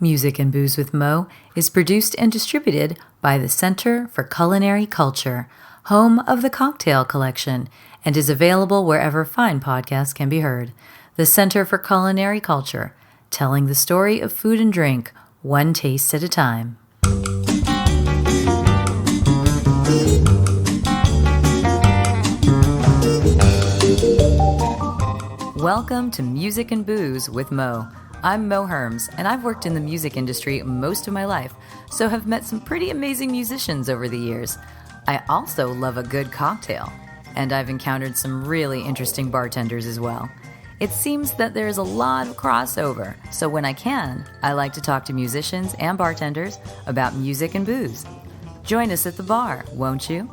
Music and Booze with Mo is produced and distributed by the Center for Culinary Culture, home of the Cocktail Collection, and is available wherever fine podcasts can be heard. The Center for Culinary Culture, telling the story of food and drink, one taste at a time. Welcome to Music and Booze with Mo. I'm Mo Herms, and I've worked in the music industry most of my life, so have met some pretty amazing musicians over the years. I also love a good cocktail, and I've encountered some really interesting bartenders as well. It seems that there's a lot of crossover, so when I can, I like to talk to musicians and bartenders about music and booze. Join us at the bar, won't you?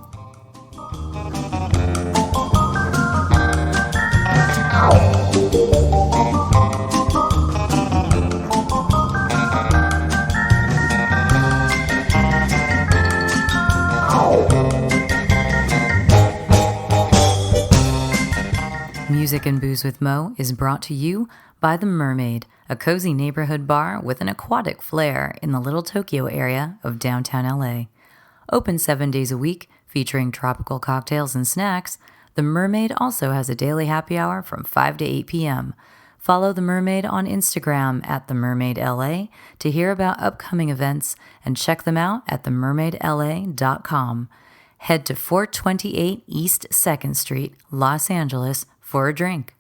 Music and Booze with Mo is brought to you by The Mermaid, a cozy neighborhood bar with an aquatic flair in the Little Tokyo area of downtown LA. Open 7 days a week, featuring tropical cocktails and snacks, The Mermaid also has a daily happy hour from 5 to 8 p.m. Follow The Mermaid on Instagram at TheMermaidLA to hear about upcoming events and check them out at TheMermaidLA.com. Head to 428 East 2nd Street, Los Angeles, for a drink.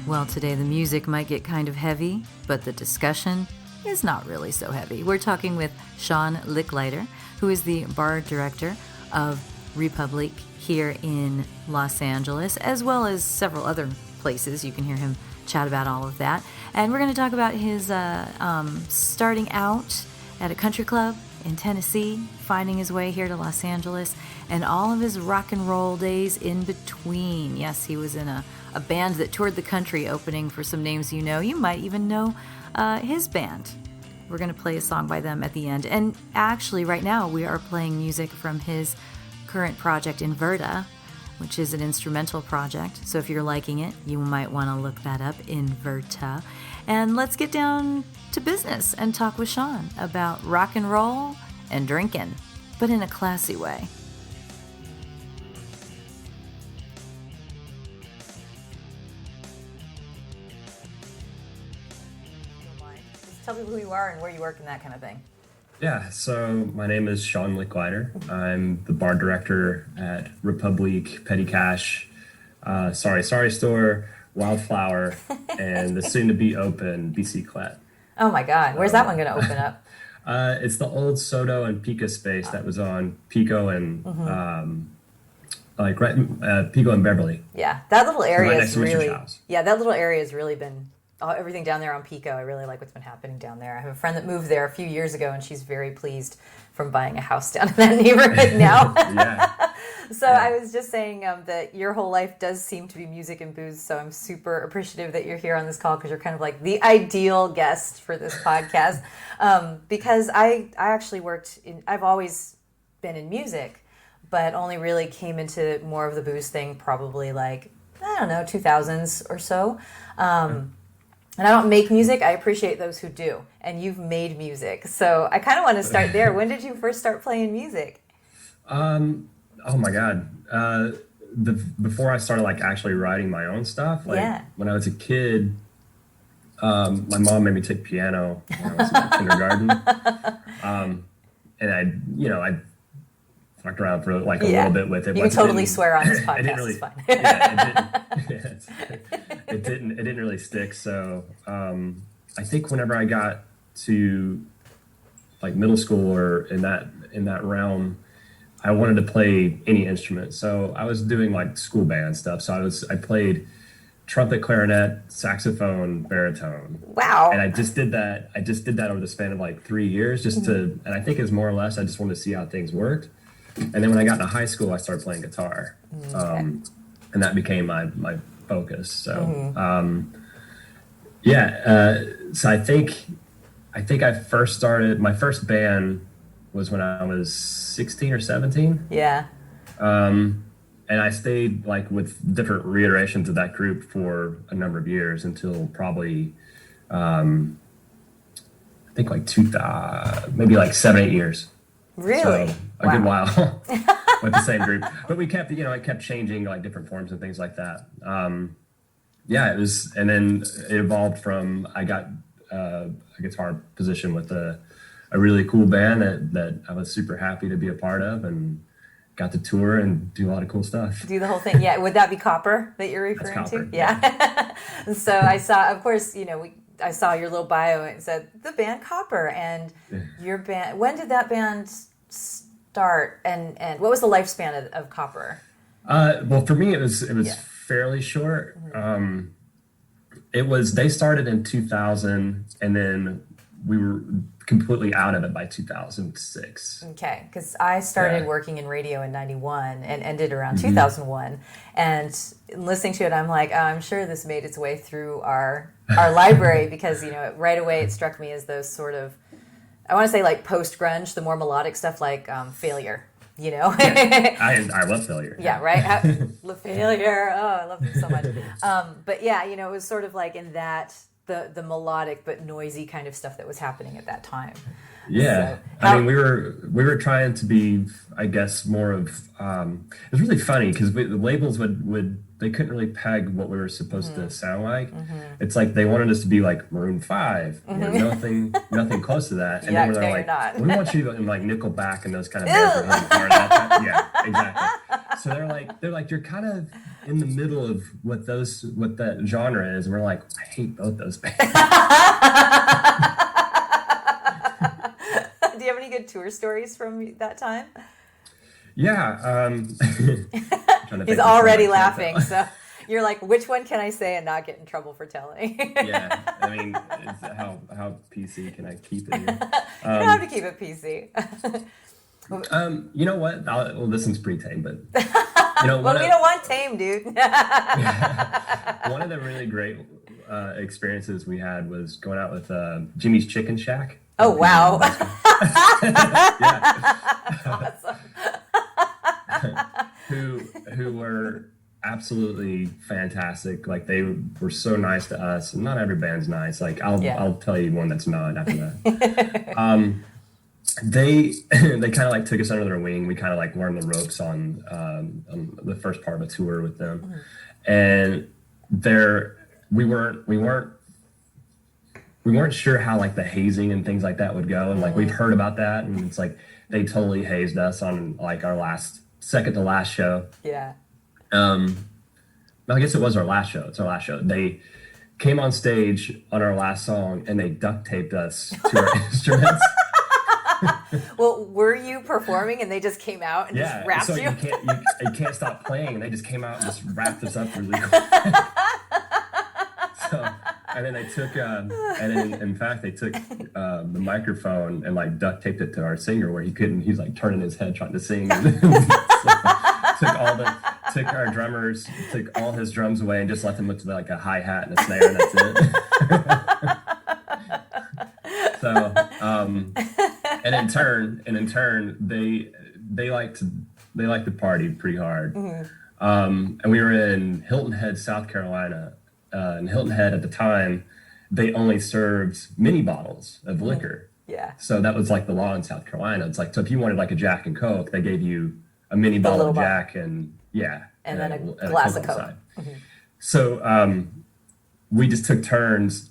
Well, today the music might get kind of heavy, but the discussion is not really so heavy. We're talking with Shawn Lickliter, who is the bar director of Republic here in Los Angeles, as well as several other places. You can hear him chat about all of that. And we're going to talk about his starting out at a country club in Tennessee, finding his way here to Los Angeles, and all of his rock and roll days in between. Yes, he was in a band that toured the country, opening for some names you know. You might even know his band. We're going to play a song by them at the end. And actually, right now, we are playing music from his current project, Inverta, which is an instrumental project. So if you're liking it, you might want to look that up, Inverta. And let's get down to business and talk with Shawn about rock and roll and drinking, but in a classy way. Tell people who you are and where you work and that kind of thing. Yeah, so my name is Shawn Lickliter. I'm the bar director at Republic, Petty Cash, Sorry Store, Wildflower, and the soon-to-be open BC Clet. Oh my God, where's that one going to open up? It's the old Soto and Pico space that was on Pico and Pico and Beverly. Yeah, that little area right is really. Yeah, that little area has really been. Everything down there on Pico, I really like what's been happening down there. I have a friend that moved there a few years ago, and she's very pleased from buying a house down in that neighborhood now. I was just saying that your whole life does seem to be music and booze, so I'm super appreciative that you're here on this call, because you're kind of like the ideal guest for this podcast. Because I actually I've always been in music, but only really came into more of the booze thing probably 2000s or so. And I don't make music. I appreciate those who do. And you've made music. So I kind of want to start there. When did you first start playing music? Oh my God. Before I started actually writing my own stuff, when I was a kid, my mom made me take piano when I was in kindergarten. And I fucked around for like a Yeah. little bit with it. You but can totally it didn't- swear on this it podcast. didn't really, It's fine. yeah, it didn't really stick. So I think whenever I got to like middle school or in that realm, I wanted to play any instrument. So I was doing like school band stuff. So I played trumpet, clarinet, saxophone, baritone. Wow. And I just did that over the span of like 3 years and I think it's more or less, I just wanted to see how things worked. And then when I got into high school, I started playing guitar. Okay. And that became my focus. So, so I think I first started, my first band was when I was 16 or 17. Yeah. And I stayed like with different reiterations of that group for a number of years until probably, I think like 2000, maybe like 7-8 years. Really? So a good while with the same group. But we kept, it kept changing like different forms and things like that. It was, and then it evolved from, I got a guitar position with a really cool band that I was super happy to be a part of and got to tour and do a lot of cool stuff. Do the whole thing. Yeah. Would that be Copper that you're referring Copper, to? Yeah. And so I saw, of course, I saw your little bio and it said the band Copper and your band. When did that band start and what was the lifespan of Copper? Well, for me, it was fairly short. They started in 2000 and then we were completely out of it by 2006. Okay, because I started working in radio in 91 and ended around 2001. And listening to it, I'm like, oh, I'm sure this made its way through our library because, right away it struck me as those sort of, I want to say like post-grunge, the more melodic stuff like Failure, I love Failure. Yeah, right? Failure, oh, I love them so much. But yeah, it was sort of like in that, the melodic but noisy kind of stuff that was happening at that time. Yeah, so, we were trying to be, I guess, more of. It was really funny because the labels would they couldn't really peg what we were supposed to sound like. It's like they wanted us to be like Maroon 5, nothing close to that. And then they're like, we want you to be like Nickelback and those kind of bands. Yeah, exactly. So they're like, you're kind of in the middle of what that genre is, and we're like, I hate both those bands. Do you have any good tour stories from that time? Yeah. He's already laughing, so you're like, which one can I say and not get in trouble for telling? Yeah, how PC can I keep it? You don't have to keep it PC. You know what? Well, this one's pretty tame, but well, we don't want tame, dude. One of the really great experiences we had was going out with Jimmy's Chicken Shack. Oh, wow. Awesome. who were absolutely fantastic. Like they were so nice to us. And not every band's nice. Like I'll tell you one that's not after that. They kind of like took us under their wing. We kind of like learned the ropes on the first part of a tour with them, and we weren't sure how like the hazing and things like that would go, and like we've heard about that, and it's like they totally hazed us on like our second to last show. Yeah. I guess it was our last show. It's our last show. They came on stage on our last song and they duct taped us to our instruments. Well, were you performing and they just came out and just wrapped so you? You can't stop playing, and they just came out and just wrapped us up really quick. And then they took, in fact, they took the microphone and like duct taped it to our singer where he's like turning his head trying to sing. Took our drummers, took all his drums away and just left him with like a hi-hat and a snare, and that's it. So, and in turn, they like to party pretty hard. Mm-hmm. And we were in Hilton Head, South Carolina. In Hilton Head at the time, they only served mini bottles of liquor. Yeah. So that was like the law in South Carolina. It's like, so if you wanted like a Jack and Coke, they gave you a mini bottle of Jack and then a glass of Coke. Mm-hmm. So we just took turns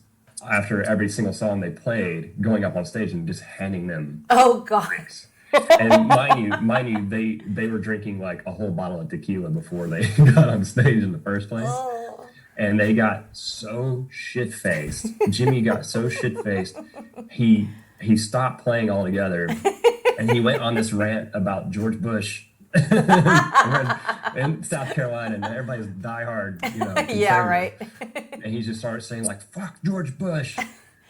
after every single song they played, going up on stage and just handing them Oh God. drinks. And mind you, they were drinking like a whole bottle of tequila before they got on stage in the first place. Oh. And they got so shit faced. Jimmy got so shit faced. He stopped playing altogether, and he went on this rant about George Bush. We're in South Carolina, and everybody's diehard, Yeah, right. And he just started saying like, "Fuck George Bush."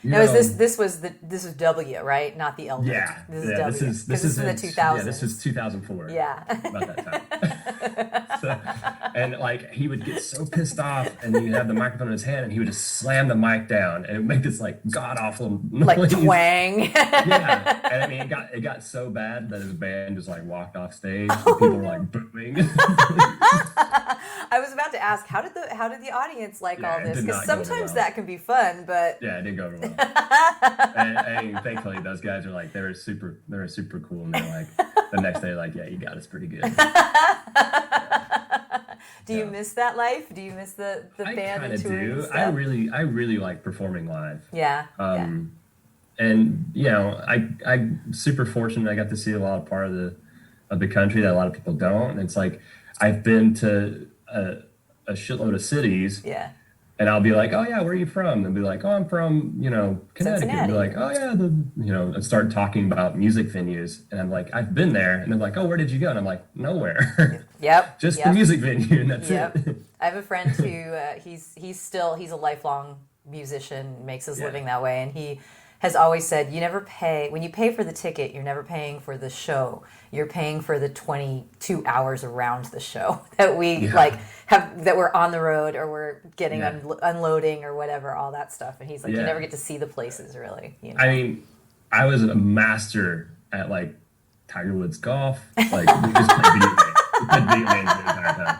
No, this was W, right? Not the L. Yeah, this is W. This is in the 2000s. Yeah, this was 2004. Yeah, about that time. And like he would get so pissed off, and he'd have the microphone in his hand, and he would just slam the mic down, and it would make this like god awful noise. Like twang. Yeah, and I mean it got so bad that his band just like walked off stage, and people were like booing. I was about to ask, how did the audience like all this? Because sometimes well. that can be fun, but yeah, it didn't go over well. and thankfully, those guys are like they were super cool, and they're like the next day like, yeah, you got us pretty good. Do you miss that life? Do you miss the band and touring and stuff? I really like performing live. Yeah. And I'm super fortunate. I got to see a lot of the country that a lot of people don't. And it's like I've been to a shitload of cities. Yeah. And I'll be like, oh yeah, where are you from? And be like, oh, I'm from, Connecticut. And be like, oh yeah, and start talking about music venues. And I'm like, I've been there. And they're like, oh, where did you go? And I'm like, nowhere. Yep. Just the music venue, and that's it. I have a friend who he's a lifelong musician, makes his living that way, and he has always said, you never pay, when you pay for the ticket, you're never paying for the show. You're paying for the 22 hours around the show that we that we're on the road or we're getting unloading or whatever, all that stuff. And he's like, you never get to see the places really. I mean, I was a master at like Tiger Woods golf. Like we just played video games. We played video games the entire time.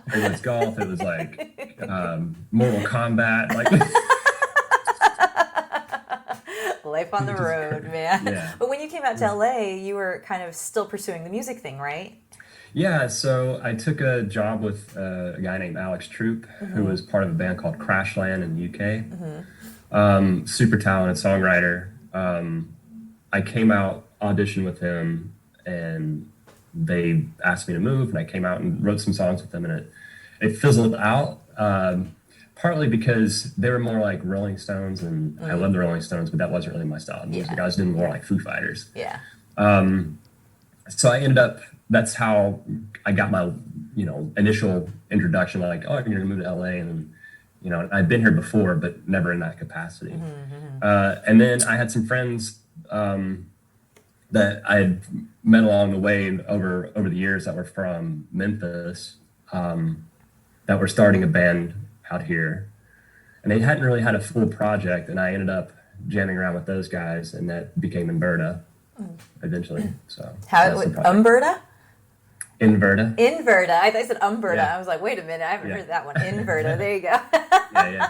Tiger Woods golf. It was like Mortal Kombat. Like. Life on the road, man. Yeah. But when you came out to LA, you were kind of still pursuing the music thing, right? Yeah, so I took a job with a guy named Alex Troop, who was part of a band called Crashland in the UK. Super talented songwriter. I came out, auditioned with him, and they asked me to move, and I came out and wrote some songs with them, and it fizzled out. Partly because they were more like Rolling Stones, and I love the Rolling Stones, but that wasn't really my style of music. I was doing more like Foo Fighters. Yeah. So I ended up, that's how I got my, initial introduction, like, oh, you're going to move to LA. And then, I'd been here before, but never in that capacity. And then I had some friends that I had met along the way over the years that were from Memphis that were starting a band out here, and they hadn't really had a full project, and I ended up jamming around with those guys, and that became Inverta eventually. So Umberta? Inverta. I thought you said Umberta. Yeah. I was like, wait a minute, I haven't heard that one. Inverta. There you go. Yeah.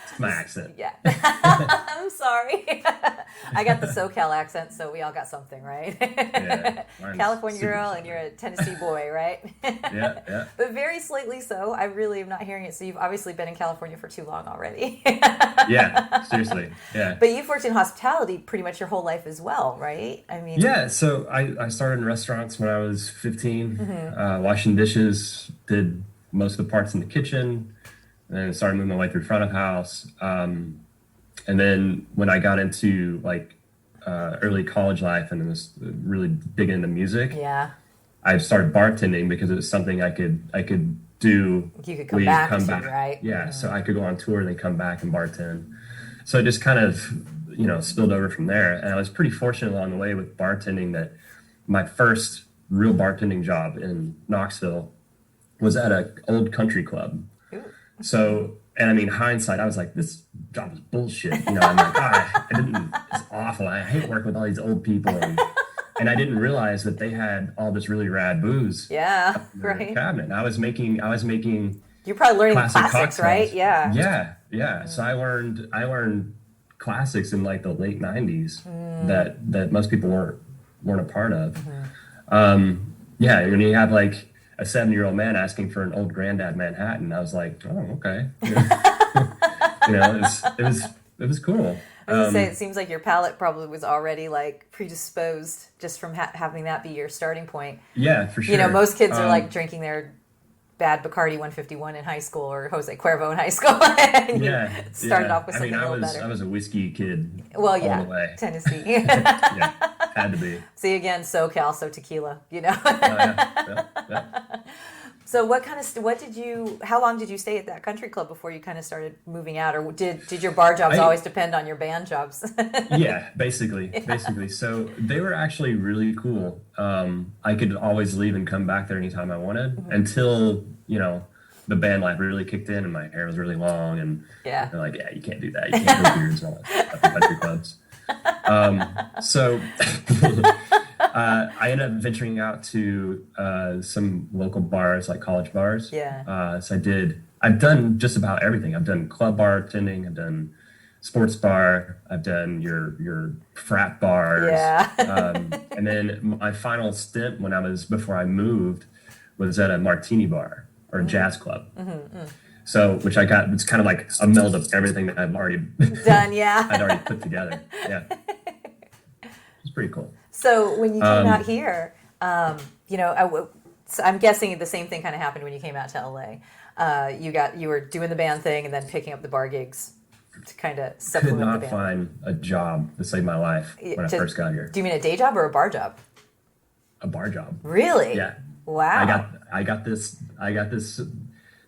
It's my accent. Yeah. I'm sorry. I got the SoCal accent, so we all got something, right? Yeah. California girl, and you're a Tennessee boy, right? Yeah. But very slightly so. I really am not hearing it. So you've obviously been in California for too long already. Yeah, seriously. Yeah. But you've worked in hospitality pretty much your whole life as well, right? I mean. Yeah. So I started in restaurants when I was 15, washing dishes, did most of the parts in the kitchen, and then started moving my way through front of house. And then when I got into like early college life and was really big into music, I started bartending because it was something I could do. You could come back, right? Yeah, so I could go on tour and then come back and bartend. So it just kind of, spilled over from there. And I was pretty fortunate along the way with bartending that my first real bartending job in Knoxville was at an old country club. Ooh. So, and I mean, hindsight, I was like, this job is bullshit. I'm like, it's awful. I hate working with all these old people. And I didn't realize that they had all this really rad booze. Yeah, in right. the cabinet. And I was making. You're probably learning the classics, cocktails. right? Yeah. Yeah. Mm-hmm. So I learned classics in like the late '90s that most people weren't a part of. When you have like a 7-year-old man asking for an old granddad Manhattan, I was like, oh, okay. It was cool. I was gonna say, it seems like your palate probably was already like predisposed just from having that be your starting point. Yeah, for sure. You know, most kids are like drinking their bad Bacardi 151 in high school or Jose Cuervo in high school. And yeah, you started off with something a little better. I was a whiskey kid. Well, yeah, all the way. Tennessee. Yeah, had to be. See, again, SoCal, so tequila, you know. Yeah. So how long did you stay at that country club before you kind of started moving out? Or did your bar jobs always depend on your band jobs? Yeah, basically. So they were actually really cool. I could always leave and come back there anytime I wanted until, you know, the band life really kicked in and my hair was really long and they're like, yeah, you can't do that. You can't grow beards at the country clubs. So I ended up venturing out to some local bars, like college bars. Yeah. So I've done just about everything. I've done club bartending, I've done sports bar, I've done your frat bars. Yeah. And then my final stint before I moved was at a martini bar or a jazz club. So, which it's kind of like a meld of everything that I've already done. Yeah. I'd already put together. Yeah. It's pretty cool. So when you came out here, you know, so I'm guessing the same thing kind of happened when you came out to LA. You were doing the band thing and then picking up the bar gigs to kind of supplement the band. Could not find a job to save my life when I first got here. Do you mean a day job or a bar job? A bar job. Really? Yeah. Wow. I got this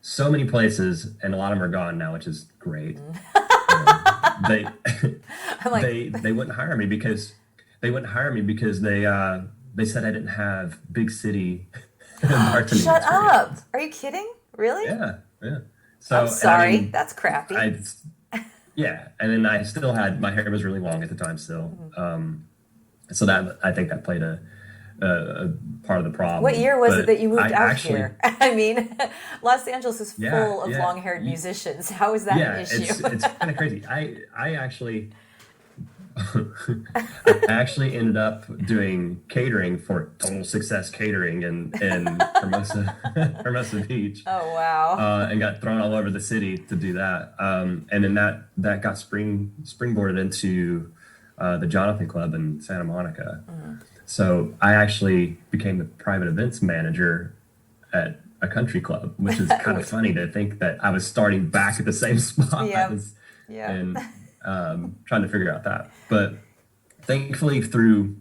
so many places, and a lot of them are gone now, which is great. They wouldn't hire me because they said I didn't have big city bartending Shut experience. up! Are you kidding? Really? Yeah. So I'm sorry, that's crappy. Yeah, and then I still had my hair was really long at the time still. So that I think that played a part of the problem. What year was it that you moved out here? I mean, Los Angeles is full of long-haired musicians. How is that an issue? It's kind of crazy. I actually ended up doing catering for Total Success Catering in Hermosa Beach. Oh wow! And got thrown all over the city to do that. And then that got springboarded into the Jonathan Club in Santa Monica. So I actually became the private events manager at a country club, which is kind of funny to think that I was starting back at the same spot and trying to figure out that. But thankfully through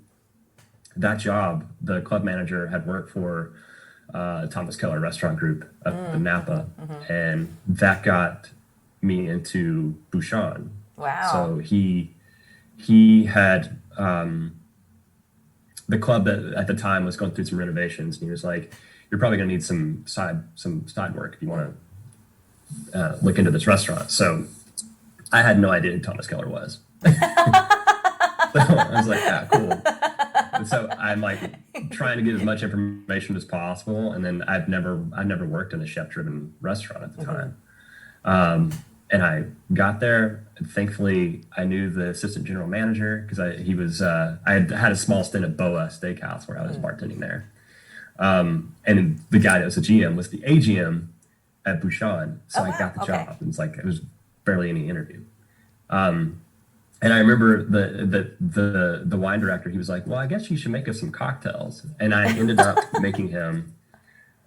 that job, the club manager had worked for Thomas Keller Restaurant Group up in Napa, and that got me into Bouchon. Wow. So he had... the club that at the time was going through some renovations, and he was like, "You're probably going to need some side work if you want to look into this restaurant." So I had no idea who Thomas Keller was. So I was like, "Yeah, cool." And so I'm like trying to get as much information as possible, and then I've never worked in a chef-driven restaurant at the time. And I got there, and thankfully I knew the assistant general manager because I had a small stint at Boa Steakhouse where I was bartending there. And the guy that was the GM was the AGM at Bouchon. So I got the job. It was barely any interview. And I remember the wine director, he was like, "Well, I guess you should make us some cocktails." And I ended up making him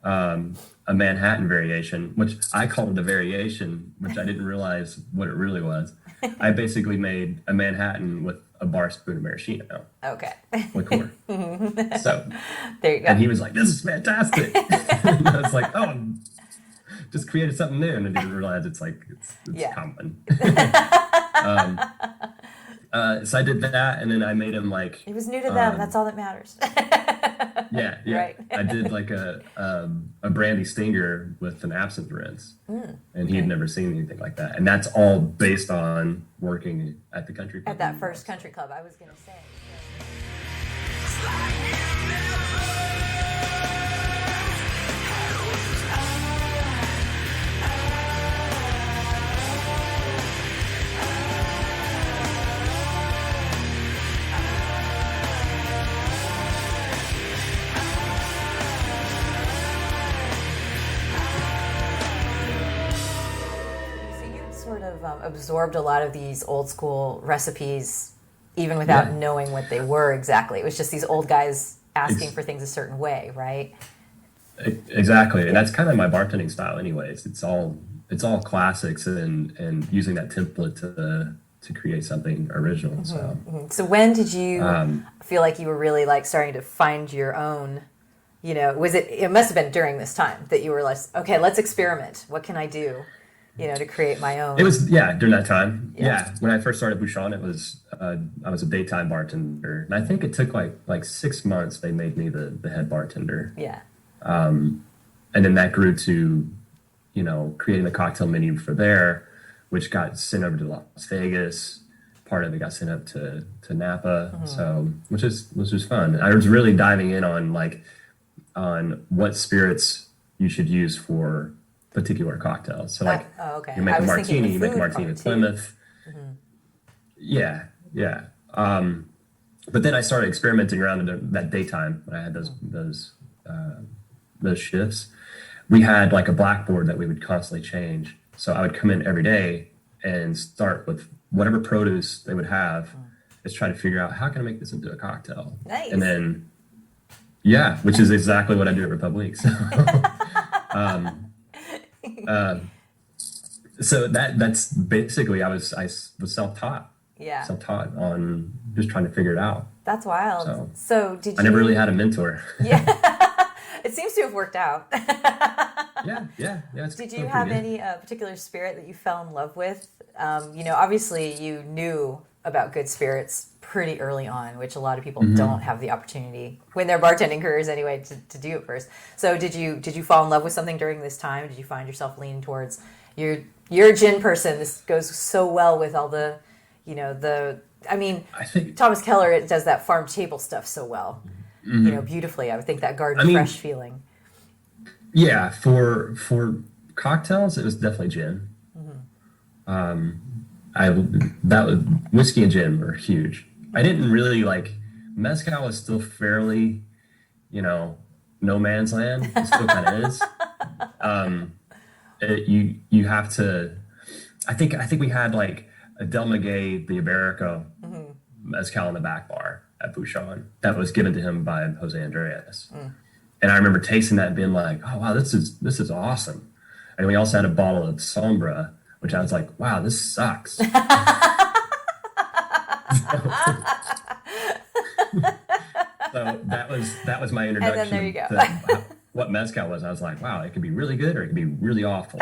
a Manhattan variation, which I called it a variation, which I didn't realize what it really was. I basically made a Manhattan with a bar spoon of maraschino. Okay. Liqueur. So there you go. And he was like, "This is fantastic." And I was like, "Oh, just created something new," and I didn't realize it's common. So I did that, and then I made him like. It was new to them. That's all that matters. Yeah. Right. I did like a brandy stinger with an absinthe rinse, and he had never seen anything like that. And that's all based on working at the country club. At that first country club, I was going to say. absorbed a lot of these old school recipes, even without knowing what they were exactly. It was just these old guys asking for things a certain way, right? Exactly, and that's kind of my bartending style, anyways. It's all classics and using that template to create something original. So, So when did you feel like you were really like starting to find your own? You know, was it must have been during this time that you were like, okay, let's experiment. What can I do, you know, to create my own? it was during that time. Yeah, when I first started Bouchon, it was I was a daytime bartender, and I think it took like 6 months. They made me the head bartender. Yeah. And then that grew to, you know, creating the cocktail menu for there, which got sent over to Las Vegas. Part of it got sent up to Napa. So which was fun. I was really diving in on what spirits you should use for particular cocktails. So like you make a martini, you make a martini with Plymouth. Yeah. But then I started experimenting around in that daytime when I had those shifts. We had like a blackboard that we would constantly change. So I would come in every day and start with whatever produce they would have. Is try to figure out how can I make this into a cocktail. Nice. And then which is exactly what I do at Republic. So, so that's basically I was self-taught. Yeah. Self-taught on just trying to figure it out. That's wild. So did you? I never really had a mentor. Yeah. It seems to have worked out. Yeah. Did you have any particular spirit that you fell in love with? You know, obviously you knew about good spirits pretty early on, which a lot of people don't have the opportunity when they're bartending careers anyway to do it first. So did you fall in love with something during this time? Did you find yourself leaning towards you're a gin person? This goes so well with all the, you know, I think Thomas Keller does that farm table stuff so well, you know, beautifully. I would think that garden fresh feeling. Yeah, for cocktails, it was definitely gin. That was whiskey and gin were huge. I didn't really like mezcal was still fairly, you know, no man's land. It still kind of is. You have to. I think we had like a Del Maguey, the Iberico mezcal in the back bar at Bouchon that was given to him by Jose Andreas. And I remember tasting that and being like, oh wow, this is awesome. And we also had a bottle of Sombra, which I was like, wow, this sucks. So that was my introduction. And then there you go. To what mezcal was. I was like, wow, it can be really good or it can be really awful.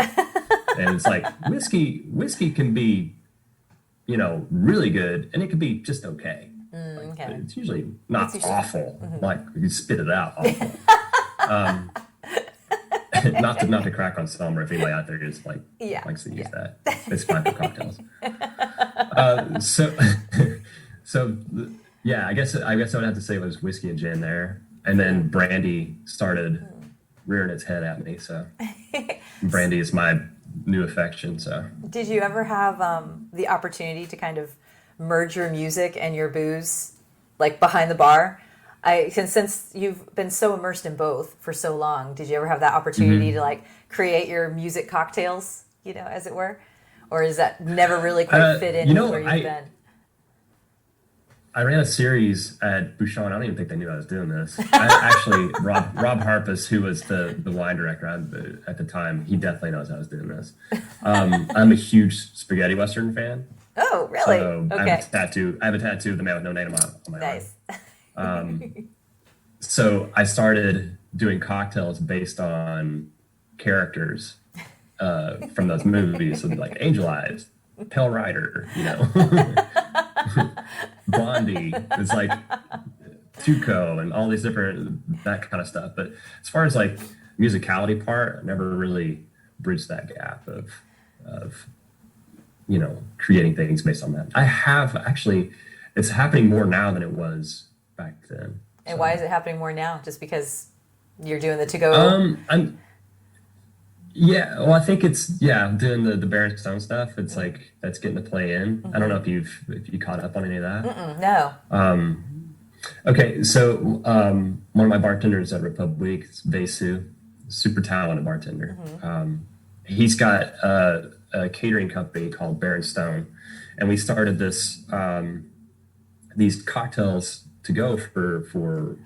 And it's like whiskey can be, you know, really good and it can be just okay. Okay. It's usually not awful. Like you spit it out. Awful. Not to crack on Sombra if anybody out there is like likes to use that. It's fine for cocktails. I guess I would have to say it was whiskey and gin there, and then brandy started rearing its head at me. So brandy is my new affection. So did you ever have the opportunity to kind of merge your music and your booze, like behind the bar? Since you've been so immersed in both for so long, did you ever have that opportunity to like create your music cocktails, you know, as it were? Or is that never really quite fit in with where you've been? I ran a series at Bouchon. I don't even think they knew I was doing this. Actually, Rob Harpus, who was the wine director at the time, he definitely knows I was doing this. I'm a huge spaghetti western fan. Oh, really? So okay. I have a tattoo of the man with no name on my nice. arm. So I started doing cocktails based on characters from those movies, so like Angel Eyes, Pale Rider, you know, Blondie. It's like Tuco and all these different that kind of stuff. But as far as like musicality part, I never really bridged that gap of you know, creating things based on that. I have actually. It's happening more now than it was back then. And why is it happening more now? Just because you're doing the to-go? I think it's doing the Baron Stone stuff. It's like that's getting to play in. I don't know if you caught up on any of that. No. Okay, so one of my bartenders at Republic, Vesu, super talented bartender. He's got a catering company called Bear and Stone, and we started these cocktails to go to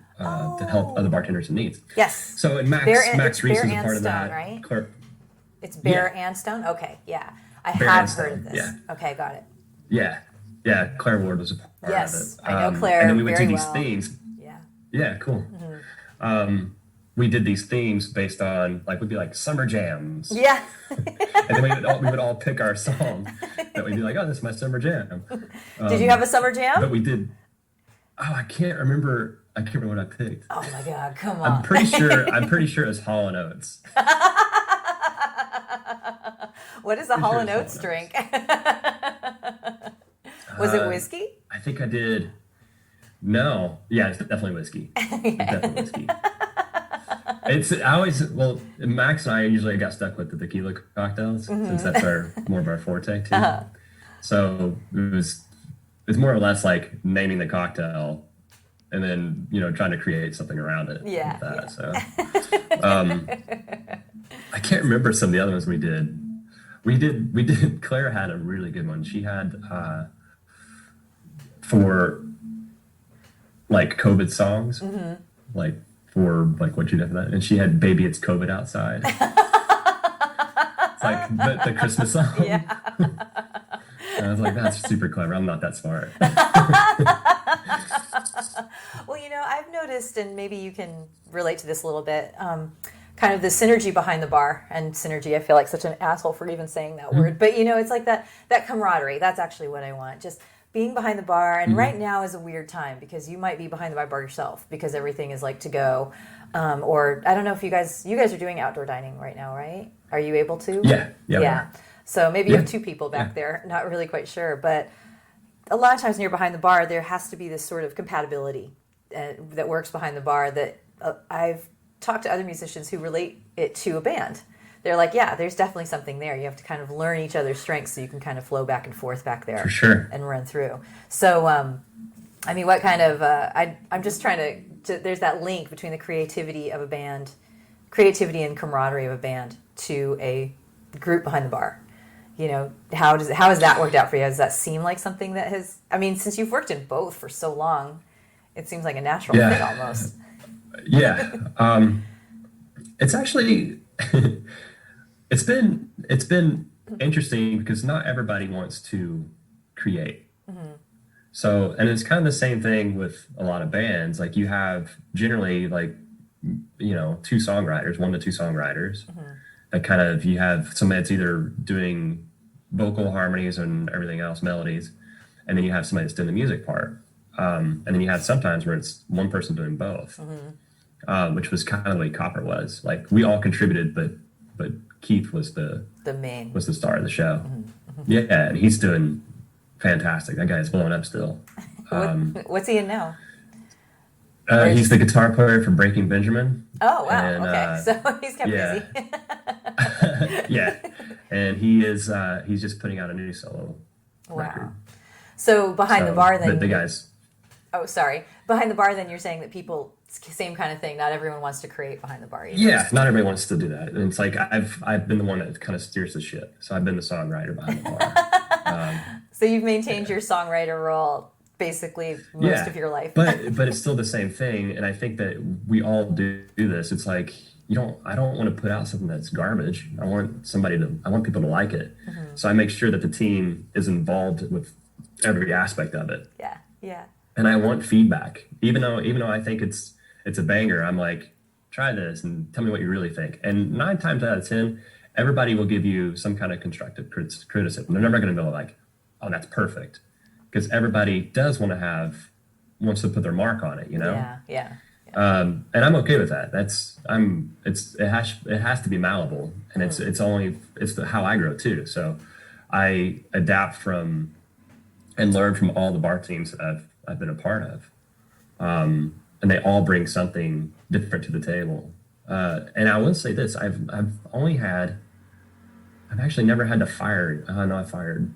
help other bartenders in need. Yes. So and Max Reese is a part of that. Right? Claire, It's Bear and Stone. Okay, yeah, I Bear have and heard Stone, of this. yeah. Okay, got it. Yeah. Claire Ward was a part Yes, of it. I know Claire and then we would very do these well. themes. Yeah. Yeah, cool. We did these themes based on we'd be like summer jams. Yeah. And then we would all pick our song that we'd be like, oh, this is my summer jam. Did you have a summer jam? But we did. Oh, I can't remember what I picked. Oh my God, come on. I'm pretty sure it was Hall and Oates. What is a Hall and Oates drink? Was it whiskey? I think I did. No. Yeah, it's definitely whiskey. It's definitely whiskey. Max and I usually got stuck with the tequila cocktails since that's more of our forte too. So it's more or less like naming the cocktail and then, trying to create something around it. Yeah. With that. So, I can't remember some of the other ones we did. We did, Claire had a really good one. She had, for COVID songs, for what you did for that. And she had Baby It's COVID Outside. It's like the Christmas song. Yeah. And I was like, that's super clever. I'm not that smart. Well, I've noticed, and maybe you can relate to this a little bit, kind of the synergy behind the bar. And synergy, I feel like such an asshole for even saying that word. But, it's like that camaraderie. That's actually what I want. Just being behind the bar. And right now is a weird time because you might be behind the bar yourself because everything is to go. Or I don't know if you guys are doing outdoor dining right now, right? Are you able to? Yeah. So maybe you have two people back there, not really quite sure. But a lot of times when you're behind the bar, there has to be this sort of compatibility that works behind the bar that I've talked to other musicians who relate it to a band. They're like, yeah, there's definitely something there. You have to kind of learn each other's strengths so you can kind of flow back and forth back there. For sure. And run through. So, what kind of, I'm just trying to, there's that link between the creativity of a band, creativity and camaraderie of a band to a group behind the bar. How has that worked out for you? Does that seem like something that has, since you've worked in both for so long, it seems like a natural fit almost. Yeah. It's actually, it's been interesting because not everybody wants to create. So, and it's kind of the same thing with a lot of bands. You have generally two songwriters, 1 to 2 songwriters. That kind of, you have somebody that's either doing vocal harmonies and everything else, melodies, and then you have somebody that's doing the music part. And then you have sometimes where it's one person doing both, which was kind of the way Copper was. We all contributed, but Keith was the star of the show. Yeah, and he's doing fantastic. That guy's blowing up still. What's he in now? He's the guitar player for Breaking Benjamin. Oh, wow. And, okay. So he's kept busy. Yeah. And he's just putting out a new solo record. So behind the bar then... The guys... Oh, sorry. Behind the bar then you're saying that people... Same kind of thing. Not everyone wants to create behind the bar either. Yeah, not everybody wants to do that. And it's I've been the one that kind of steers the ship. So I've been the songwriter behind the bar. So you've maintained your songwriter role basically most of your life. but it's still the same thing, and I think that we all do this. It's I don't want to put out something that's garbage. I want people to like it. So I make sure that the team is involved with every aspect of it. Yeah. And I want feedback. Even though I think it's a banger, I'm like, try this and tell me what you really think. And 9 times out of 10, everybody will give you some kind of constructive criticism. They're never going to go oh, that's perfect. Because everybody wants to put their mark on it, Yeah. And I'm okay with that. It has to be malleable, and it's how I grow too. So I adapt from and learn from all the bar teams that I've been a part of, and they all bring something different to the table. And I will say this: I've actually never had to fire. No, I fired.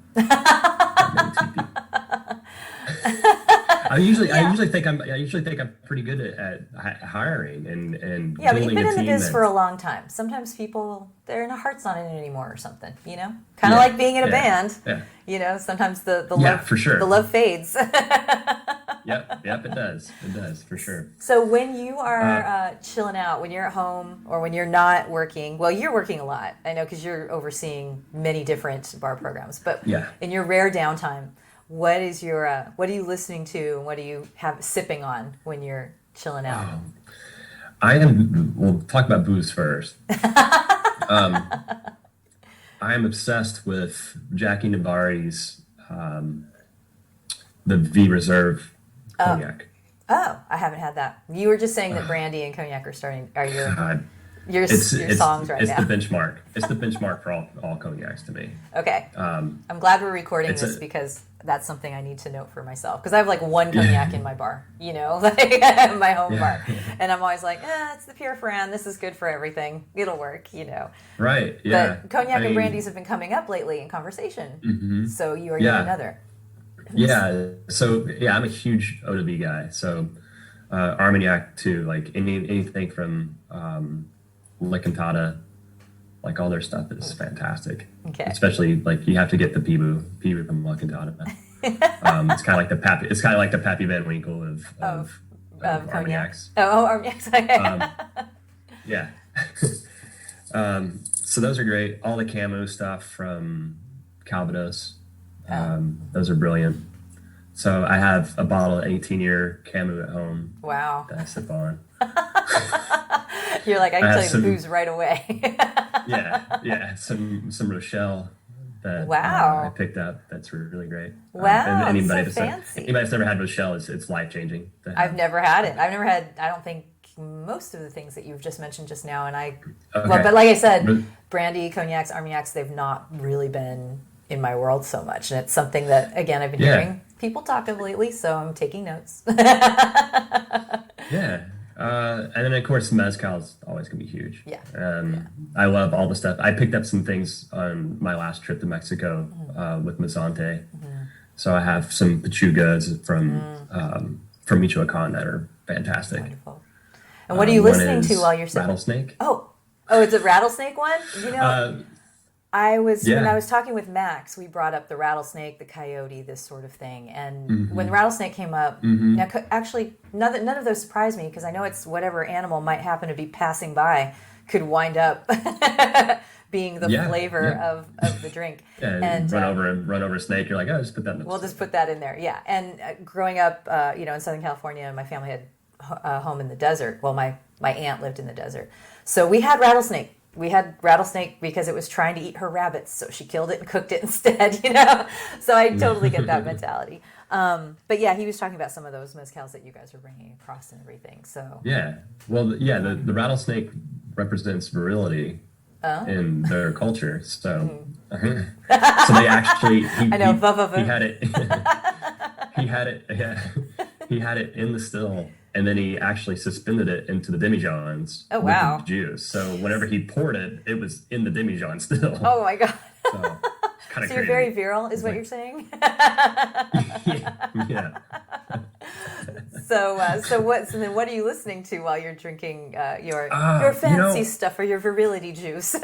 I usually think I'm pretty good at hiring and Yeah, but you've building been a in the team. biz for a long time. Sometimes people, their heart's not in it anymore or something, Kind of like being in a band. Yeah. Sometimes the Yeah, love, for sure. the love fades. Yep, it does. It does, for sure. So when you are chilling out, when you're at home or when you're not working, well, you're working a lot. I know because you're overseeing many different bar programs. But in your rare downtime, what are you listening to and what do you have sipping on when you're chilling out? We'll talk about booze first. I am obsessed with Jackie Nabari's the V Reserve cognac. Oh, I haven't had that. You were just saying that brandy and cognac are your songs right now. It's the benchmark. It's the benchmark for all cognacs to me. Okay. I'm glad we're recording this because that's something I need to note for myself. Because I have like one cognac in my bar, like my home bar. And I'm always like, it's the Pure Fran. This is good for everything. It'll work, Right, yeah. But cognac and brandies have been coming up lately in conversation. Mm-hmm. So you are yet another. Yeah, so I'm a huge eau de vie guy. So Armagnac too, like anything from Lickliter, like all their stuff is fantastic. Okay. Especially like you have to get the Pibu from Lickliter. It's kind of like the Pappy Van Winkle of Armagnacs. Armagnacs. Yeah. So those are great. All the camo stuff from Calvados. Those are brilliant. So I have a bottle of 18-year Camus at home. Wow. That I sip on. You're like, I can tell you the booze right away. yeah. Some Rochelle that I picked up. That's really great. Wow, and anybody so fancy. Anybody that's never had Rochelle, it's life-changing. I've never had it. I don't think, most of the things that you've just mentioned just now. But like I said, brandy, cognacs, Armagnacs, they've not really been in my world so much. And it's something that, again, I've been hearing people talk of lately, so I'm taking notes. And then, of course, mezcal is always going to be huge. Yeah. I love all the stuff. I picked up some things on my last trip to Mexico with Mazante. Mm-hmm. So I have some pechugas from Michoacan that are fantastic. Wonderful. And what are you listening to while you're sipping? Rattlesnake. Oh, it's a rattlesnake one? When I was talking with Max, we brought up the rattlesnake, the coyote, this sort of thing. And when the rattlesnake came up, now actually none of those surprised me because I know it's whatever animal might happen to be passing by could wind up being the flavor of the drink. And run over a snake. You're like, just put that in. We'll just put that in there. Yeah. And growing up, in Southern California, my family had a home in the desert. Well, my aunt lived in the desert, so we had rattlesnake. We had rattlesnake because it was trying to eat her rabbits, so she killed it and cooked it instead, So I totally get that mentality. But yeah, he was talking about some of those mezcals that you guys are bringing across and everything. So the rattlesnake represents virility in their culture. So, so they actually he had it. He had it in the still. And then he actually suspended it into the demijohns with the juice. So whenever he poured it, it was in the demijohn still. Oh my god! So, kind of crazy. You're very virile, is what you're saying? Yeah. So then what are you listening to while you're drinking your fancy stuff or your virility juice?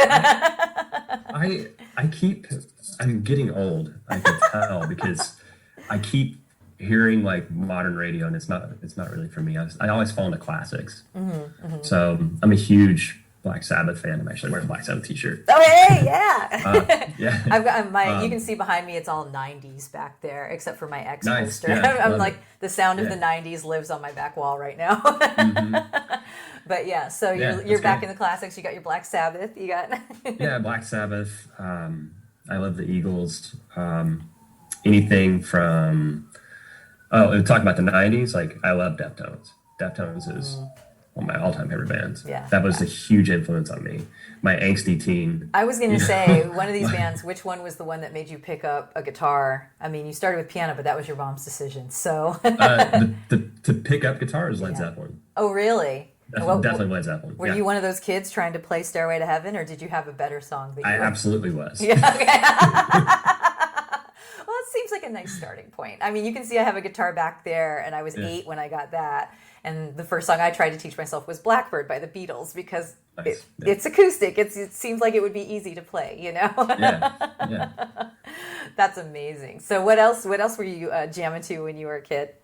I'm getting old. I can tell because I keep hearing like modern radio, and it's not really for me. I always fall into classics. So I'm a huge Black Sabbath fan. I'm actually wearing a Black Sabbath t-shirt. Oh, hey, yeah. Yeah. I've got you can see behind me, it's all 90s back there, except for my ex holster. Yeah, I'm like, the sound of the 90s lives on my back wall right now. But yeah, so you're back in the classics. You got your Black Sabbath. You got Black Sabbath. I love the Eagles. Anything from talking about the 90s, like I love Deftones. Deftones is one of my all-time favorite bands. Yeah, that was a huge influence on me. My angsty teen. I was going to say, one of these bands, which one was the one that made you pick up a guitar? I mean, you started with piano, but that was your mom's decision. So to pick up guitar is Led Zeppelin. Oh, really? Definitely Led Zeppelin. Were you one of those kids trying to play Stairway to Heaven, or did you have a better song? I absolutely was. Yeah, okay. seems like a nice starting point. I mean, you can see I have a guitar back there, and I was 8 when I got that. And the first song I tried to teach myself was Blackbird by the Beatles because it's acoustic. It seems like it would be easy to play, you know? Yeah. That's amazing. So what else were you jamming to when you were a kid?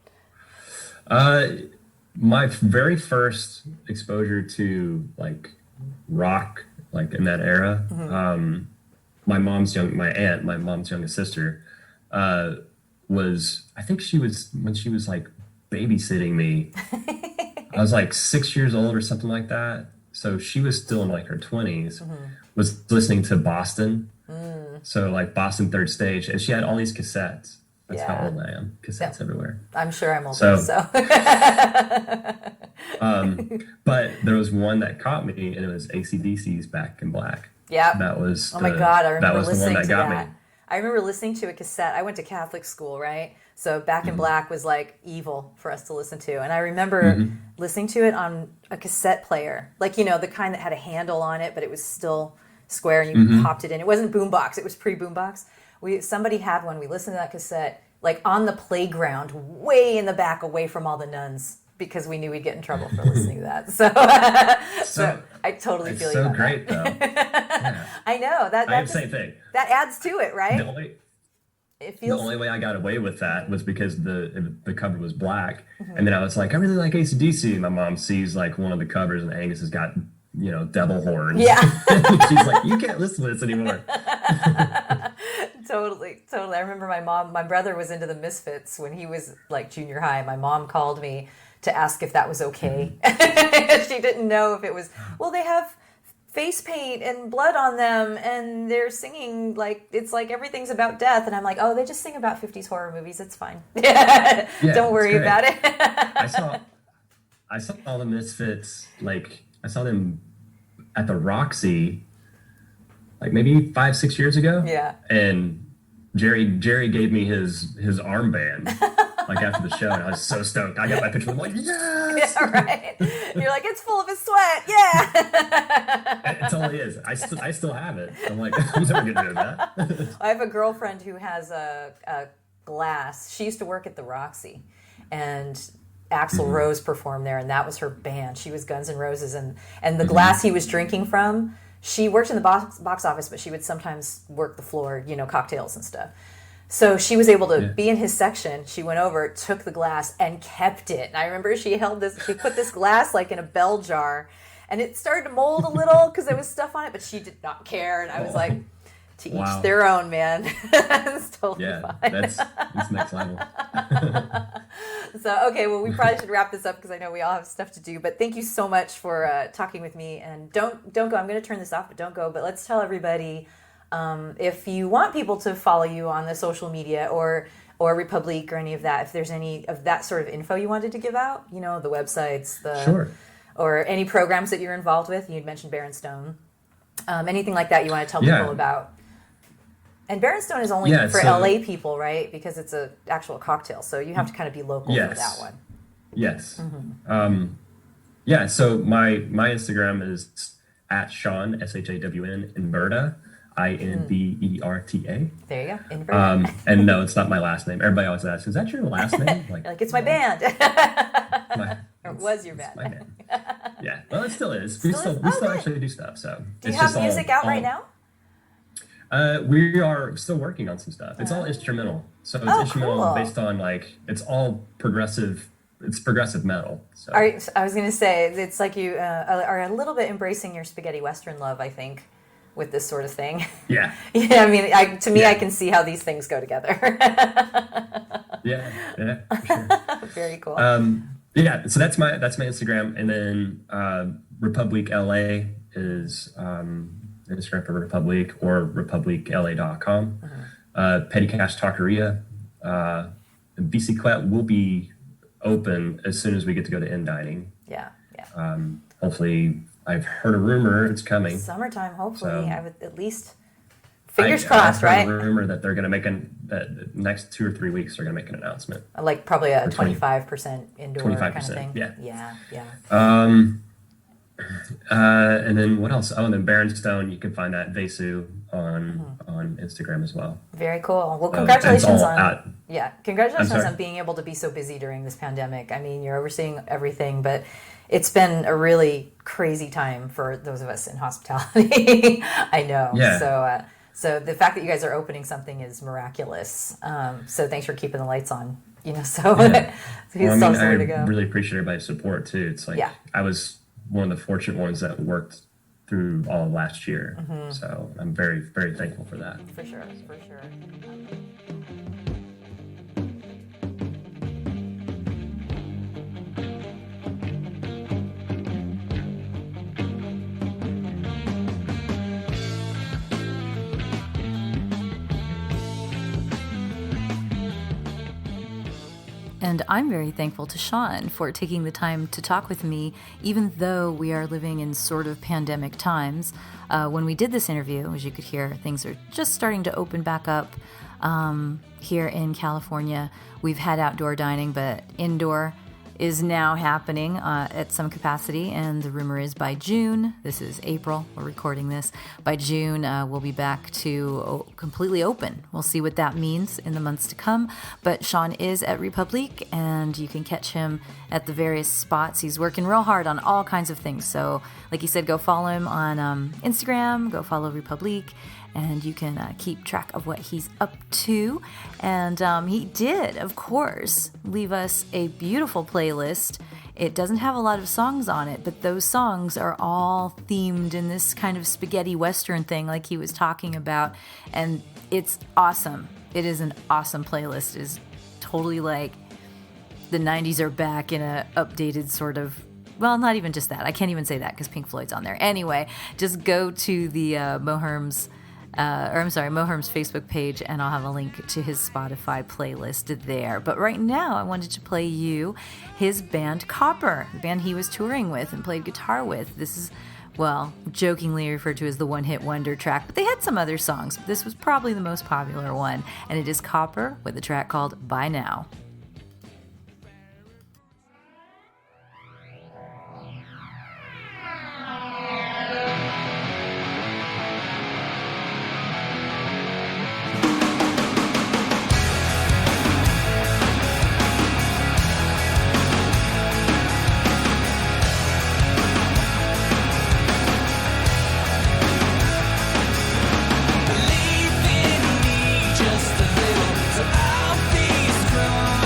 My very first exposure to like rock, like in that era, my mom's youngest sister, I think when she was like babysitting me, I was like 6 years old or something like that. So she was still in like her 20s, was listening to Boston. So like Boston Third Stage, and she had all these cassettes. That's how old I am. Cassettes everywhere. I'm sure I'm older, so. But there was one that caught me, and it was AC/DC's Back in Black. Yeah. That was oh my God, I remember listening to that. Me. I remember listening to a cassette. I went to Catholic school, right? So Back in Black was like evil for us to listen to. And I remember listening to it on a cassette player. Like, you know, the kind that had a handle on it, but it was still square and you popped it in. It wasn't boombox. It was pre-boombox. Somebody had one. We listened to that cassette like on the playground, way in the back, away from all the nuns, because we knew we'd get in trouble for listening to that. So I totally feel you. It's so great, though. Yeah. I know that. I have the same thing. That adds to it, right? The only way I got away with that was because the cover was black, and then I was like, I really like AC/DC. My mom sees like one of the covers, and Angus has got, you know, devil horns. Yeah. She's like, you can't listen to this anymore. Totally. I remember my brother was into the Misfits when he was like junior high. My mom called me to ask if that was okay. She didn't know if it was, well, they have face paint and blood on them and they're singing like, it's like everything's about death. And I'm like, oh, they just sing about 50s horror movies. It's fine. Don't worry about it. I saw all the Misfits, like, I saw them at the Roxy like maybe 5-6 years ago. Yeah. And Jerry gave me his armband like after the show, and I was so stoked. I got my picture. I'm like, yes. Yeah, right. You're like, it's full of his sweat. Yeah. It totally is. I still have it. I'm like, I'm never getting rid of that. I have a girlfriend who has a glass. She used to work at the Roxy, and Axl Rose performed there, and that was her band. She was Guns N' Roses, and the glass he was drinking from. She worked in the box office, but she would sometimes work the floor, you know, cocktails and stuff. So she was able to be in his section. She went over, took the glass, and kept it. And I remember she put this glass like in a bell jar, and it started to mold a little because there was stuff on it, but she did not care. And I was like, to each their own, man. It's totally fine. That's next level. So, okay, well, we probably should wrap this up because I know we all have stuff to do. But thank you so much for talking with me. And don't go. I'm going to turn this off, but don't go. But let's tell everybody, if you want people to follow you on the social media or Republic or any of that, if there's any of that sort of info you wanted to give out, you know, the websites, or any programs that you're involved with. You'd mentioned Bear and Stone. Anything like that you want to tell people about. And Bear and Stone is only for LA people, right? Because it's an actual cocktail, so you have to kind of be local for that one. Yes. So my Instagram is at Shawn, SHAWN, Inverta, INBERTA. There you go, Inverta. And no, it's not my last name. Everybody always asks, is that your last name? Like it's my band. Or was your band. My band. Yeah, well, it still is. We still actually do stuff. So do you have music out right now? We are still working on some stuff. It's all instrumental. So it's instrumental based on it's all progressive. It's progressive metal. So. I was going to say, it's like you are a little bit embracing your spaghetti Western love, I think, with this sort of thing. Yeah. Yeah, I mean, I can see how these things go together. Yeah, for sure. Very cool. So that's my Instagram. And then Republic LA is... Instagram for Republic or republicla.com. Petty Cash Taqueria. Biciclette will be open as soon as we get to go to in-dining. Yeah. Hopefully, I've heard a rumor it's coming. Summertime, hopefully. So, I would at least, fingers crossed, right? I've heard a rumor that they're going to make the next 2 or 3 weeks, they're going to make an announcement. Like probably a 25% indoor 25%, kind of thing. Yeah. Yeah. And then what else? Oh, and then Baron Stone, you can find that Vesu on Instagram as well. Very cool. Well, It's congratulations all on out. yeah, I'm congratulations sorry. on being able to be so busy during this pandemic. I mean, you're overseeing everything, but it's been a really crazy time for those of us in hospitality. I know. Yeah, So the fact that you guys are opening something is miraculous. So thanks for keeping the lights on. So yeah. so Well, I he's mean, still I somewhere to go. really appreciate everybody's support too. It's like Yeah. I was one of the fortunate ones that worked through all of last year, so I'm very, very thankful for that. For sure, for sure. And I'm very thankful to Shawn for taking the time to talk with me, even though we are living in sort of pandemic times. When we did this interview, as you could hear, things are just starting to open back up here in California. We've had outdoor dining, but indoor is now happening at some capacity, and the rumor is by June, this is April, we're recording this, by June we'll be back to completely open. We'll see what that means in the months to come, but Shawn is at Republique, and you can catch him at the various spots. He's working real hard on all kinds of things, so like he said, go follow him on Instagram, go follow Republique, and you can keep track of what he's up to. And he did, of course, leave us a beautiful playlist. It doesn't have a lot of songs on it, but those songs are all themed in this kind of spaghetti western thing like he was talking about, and it's awesome. It is an awesome playlist. It is totally like the 90s are back in a updated sort of, well, not even just that. I can't even say that because Pink Floyd's on there. Anyway, just go to the Moherm's Facebook page, and I'll have a link to his Spotify playlist there. But right now, I wanted to play you his band Copper, the band he was touring with and played guitar with. This is, well, jokingly referred to as the one-hit wonder track, but they had some other songs. This was probably the most popular one, and it is Copper with a track called By Now. Just a little, so I'll be strong.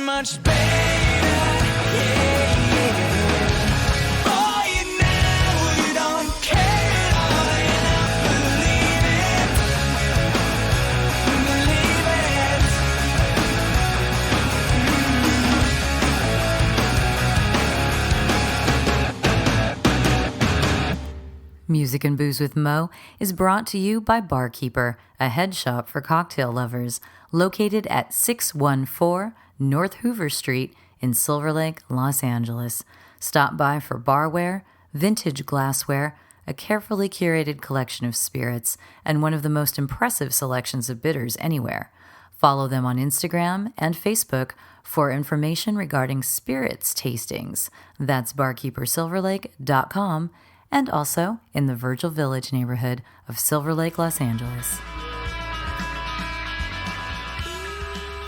much better. Yeah, yeah. Oh, you know you don't care at all. And I believe it. Believe it. Music and Booze with Mo is brought to you by Barkeeper, a head shop for cocktail lovers, located at 614 North Hoover Street in Silver Lake, Los Angeles. Stop by for barware, vintage glassware, a carefully curated collection of spirits, and one of the most impressive selections of bitters anywhere. Follow them on Instagram and Facebook for information regarding spirits tastings. That's barkeepersilverlake.com, and also in the Virgil Village neighborhood of Silver Lake, Los Angeles.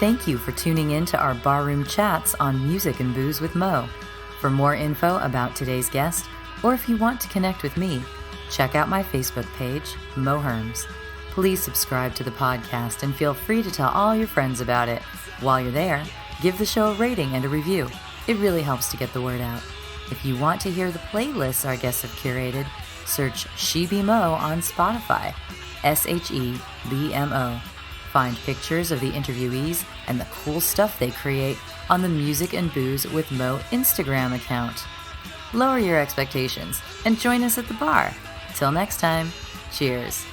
Thank you for tuning in to our barroom chats on Music and Booze with Mo. For more info about today's guest, or if you want to connect with me, check out my Facebook page, Mo Herms. Please subscribe to the podcast and feel free to tell all your friends about it. While you're there, give the show a rating and a review. It really helps to get the word out. If you want to hear the playlists our guests have curated, search She Be Mo on Spotify, SHEBMO. Find pictures of the interviewees and the cool stuff they create on the Music and Booze with Mo Instagram account. Lower your expectations and join us at the bar. Till next time, cheers.